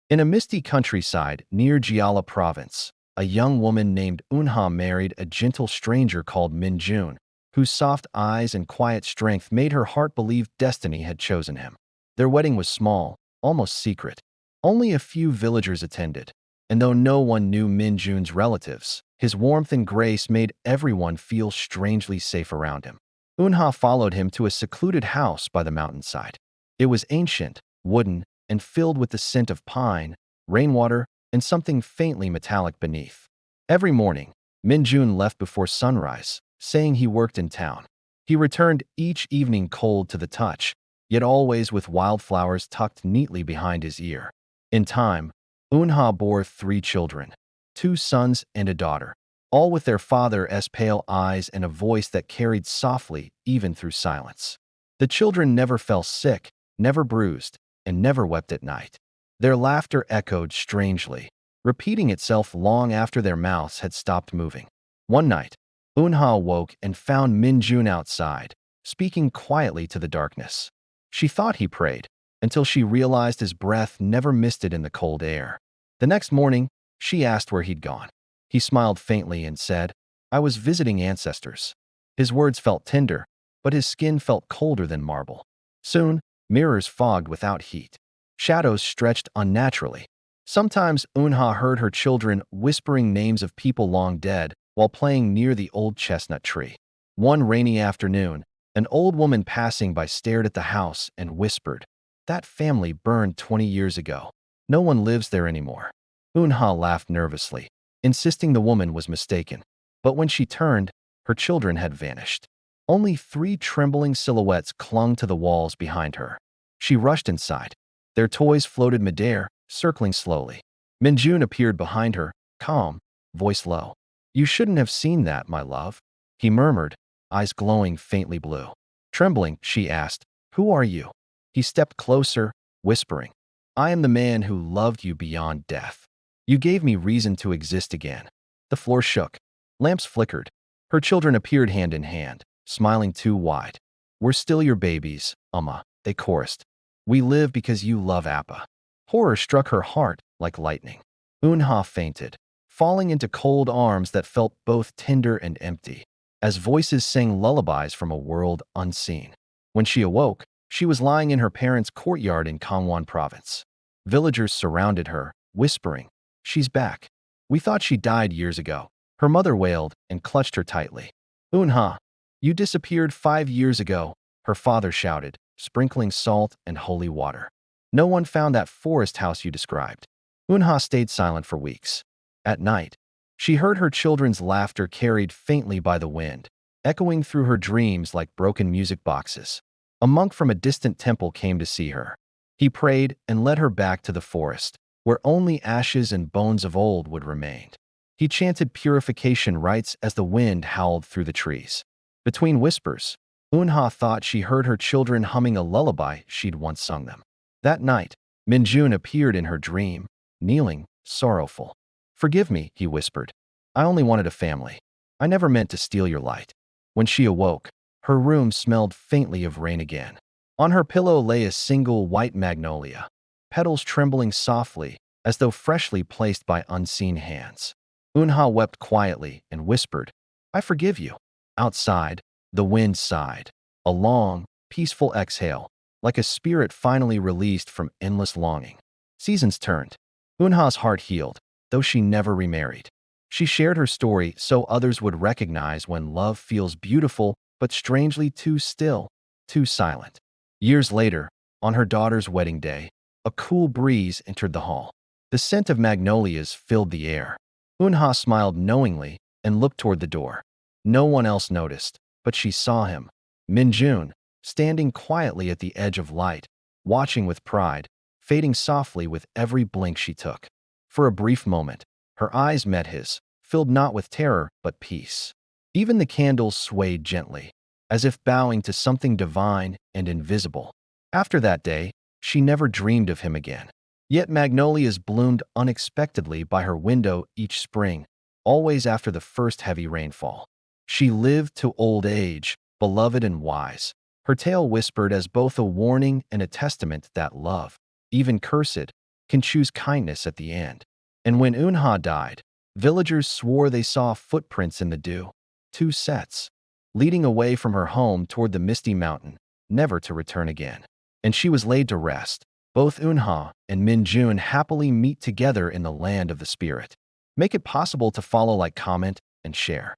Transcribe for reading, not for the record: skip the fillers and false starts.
In a misty countryside near Jiala province, a young woman named Unha married a gentle stranger called Minjun, whose soft eyes and quiet strength made her heart believe destiny had chosen him. Their wedding was small, almost secret. Only a few villagers attended, and though no one knew Minjun's relatives, his warmth and grace made everyone feel strangely safe around him. Unha followed him to a secluded house by the mountainside. It was ancient, wooden, and filled with the scent of pine, rainwater, and something faintly metallic beneath. Every morning, Minjun left before sunrise, saying he worked in town. He returned each evening cold to the touch, yet always with wildflowers tucked neatly behind his ear. In time, Unha bore 3 children, 2 sons and a daughter, all with their father's pale eyes and a voice that carried softly even through silence. The children never fell sick, never bruised, and never wept at night. Their laughter echoed strangely, repeating itself long after their mouths had stopped moving. One night, Unha awoke and found Minjun outside, speaking quietly to the darkness. She thought he prayed, until she realized his breath never misted in the cold air. The next morning, she asked where he'd gone. He smiled faintly and said, "I was visiting ancestors." His words felt tender, but his skin felt colder than marble. Soon, mirrors fogged without heat. Shadows stretched unnaturally. Sometimes Unha heard her children whispering names of people long dead while playing near the old chestnut tree. One rainy afternoon, an old woman passing by stared at the house and whispered, "That family burned 20 years ago. No one lives there anymore." Unha laughed nervously, insisting the woman was mistaken. But when she turned, her children had vanished. Only 3 trembling silhouettes clung to the walls behind her. She rushed inside. Their toys floated midair, circling slowly. Minjun appeared behind her, calm, voice low. "You shouldn't have seen that, my love," he murmured, eyes glowing faintly blue. Trembling, she asked, "Who are you?" He stepped closer, whispering, "I am the man who loved you beyond death. You gave me reason to exist again." The floor shook. Lamps flickered. Her children appeared hand in hand, smiling too wide. "We're still your babies, Amma," they chorused. "We live because you love Appa." Horror struck her heart like lightning. Unha fainted, falling into cold arms that felt both tender and empty, as voices sang lullabies from a world unseen. When she awoke, she was lying in her parents' courtyard in Kangwon province. Villagers surrounded her, whispering, "She's back. We thought she died years ago." Her mother wailed and clutched her tightly. "Unha, you disappeared 5 years ago," her father shouted, sprinkling salt and holy water. "No one found that forest house you described." Unha stayed silent for weeks. At night, she heard her children's laughter carried faintly by the wind, echoing through her dreams like broken music boxes. A monk from a distant temple came to see her. He prayed and led her back to the forest, where only ashes and bones of old would remain. He chanted purification rites as the wind howled through the trees. Between whispers, Unha thought she heard her children humming a lullaby she'd once sung them. That night, Minjun appeared in her dream, kneeling, sorrowful. "Forgive me," he whispered. "I only wanted a family. I never meant to steal your light." When she awoke, her room smelled faintly of rain again. On her pillow lay a single white magnolia, petals trembling softly as though freshly placed by unseen hands. Unha wept quietly and whispered, "I forgive you." Outside, the wind sighed, a long, peaceful exhale, like a spirit finally released from endless longing. Seasons turned. Unha's heart healed, though she never remarried. She shared her story so others would recognize when love feels beautiful but strangely too still, too silent. Years later, on her daughter's wedding day, a cool breeze entered the hall. The scent of magnolias filled the air. Unha smiled knowingly and looked toward the door. No one else noticed, but she saw him, Minjun, standing quietly at the edge of light, watching with pride, fading softly with every blink she took. For a brief moment, her eyes met his, filled not with terror but peace. Even the candles swayed gently, as if bowing to something divine and invisible. After that day, she never dreamed of him again. Yet magnolias bloomed unexpectedly by her window each spring, always after the first heavy rainfall. She lived to old age, beloved and wise, her tale whispered as both a warning and a testament that love, even cursed, can choose kindness at the end. And when Unha died, villagers swore they saw footprints in the dew, 2 sets, leading away from her home toward the misty mountain, never to return again. And she was laid to rest. Both Unha and Minjun happily meet together in the land of the spirit. Make it possible to follow, like, comment, and share.